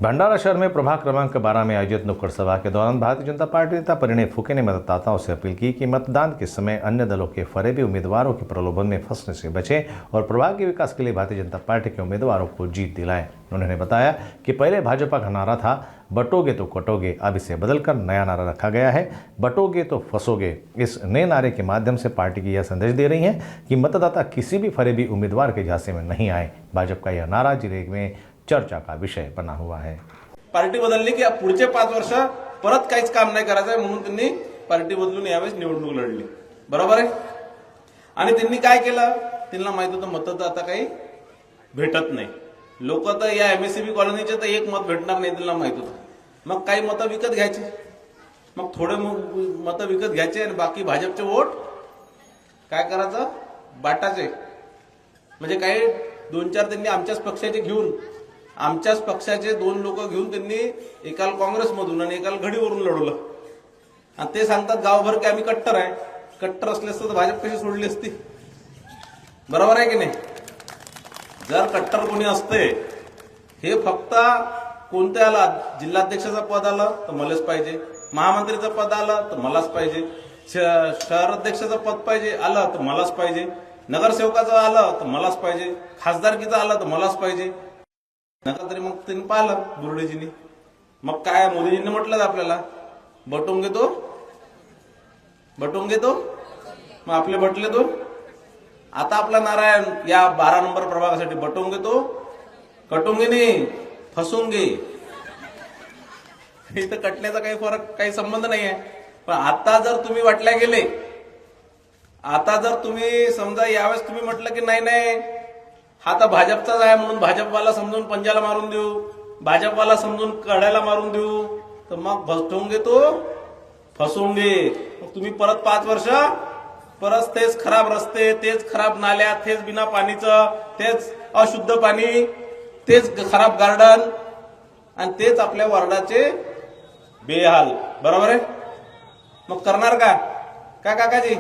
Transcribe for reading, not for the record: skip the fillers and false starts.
भंडारा शहर में प्रभाग क्रमांक 12 में आयोजित नुक्कड़ सभा के दौरान भारतीय जनता पार्टी नेता परिणय फूके ने मतदाताओं से अपील की कि मतदान के समय अन्य दलों के फरेबी उम्मीदवारों के प्रलोभन में फंसने से बचें और प्रभाग के विकास के लिए भारतीय जनता पार्टी के उम्मीदवारों को जीत दिलाएं। उन्होंने बताया कि पहले भाजपा का नारा था बटोगे तो कटोगे, अब इसे बदलकर नया नारा रखा गया है बटोगे तो फंसोगे। इस नए नारे के माध्यम से पार्टी की यह संदेश दे रही है कि मतदाता किसी भी फरेबी उम्मीदवार के झांसे में नहीं आए। भाजपा का यह नारा जिले में चर्चा का विषय बना हुआ है। पार्टी बदलली की पुढचे 5 वर्ष परत काहीच काम नाही करायचं आहे म्हणून त्यांनी पार्टी बदलून यावेळेस निवडणूक लढली, बरोबर आहे। आणि त्यांनी काय केलं, त्यांना माहित होतं मतदाता काही भेटत नाही, लोक तर या एमएससीबी कॉलनीचे तर एक मत भेटणार नाही, त्यांना माहित होतं। मग काही मतं विकत घ्यायचे, मग थोडे मतं विकत घ्यायचे आणि बाकी भाजपचे वोट काय करायचं, बाटाचे। म्हणजे काही 2-4 त्यांनी आमच्याच पक्षाचे घेऊन, आमच्याच पक्षाचे 2 लोक घेऊन त्यांनी एकाल काँग्रेसमधून आणि एकाल घडीवरून लढवलं आणि ते सांगतात गावभर की आम्ही कट्टर आहे। कट्टर असले असतं तर भाजप कशी सोडली असती, बरोबर आहे की नाही। जर कट्टर कोणी असते, हे फक्त कोणत्याला जिल्हाध्यक्षाचं पद आलं तर मलाच पाहिजे, महामंत्रीचं पद आलं तर मलाच पाहिजे, शहराध्यक्षाचं पद पाहिजे आलं तर मलाच पाहिजे, नगरसेवकाचं आलं तर मलाच पाहिजे, खासदारकीचं आलं तर मलाच पाहिजे। नका तरी मग त्यांनी पाहिलं बुरडेजींनी, मग काय मोदीजींनी म्हटलं आपल्याला बटोंगे तो मग आपले बटले तो। आता आपला नारायण या 12 नंबर प्रभागासाठी बटोंगे तो कटोंगे नाही फसोंगे। इथं कटण्याचा काही फरक, काही संबंध नाही आहे। पण आता जर तुम्ही वाटल्या गेले, आता जर तुम्ही समजा यावेळेस तुम्ही म्हटलं की नाही हा तर भाजपचाच आहे म्हणून भाजपवाला समजून पंजाला मारून देऊ, भाजपवाला समजून कड्याला मारून देऊ, तर मग बटोंगे तो फसोंगे। मग तुम्ही परत 5 वर्ष परत तेच खराब रस्ते, तेच खराब नाल्या, तेच बिना पाणीचं, तेच अशुद्ध पाणी, तेच खराब गार्डन आणि तेच आपल्या वार्डाचे बेहाल, बरोबर आहे। मग करणार का काकाजी?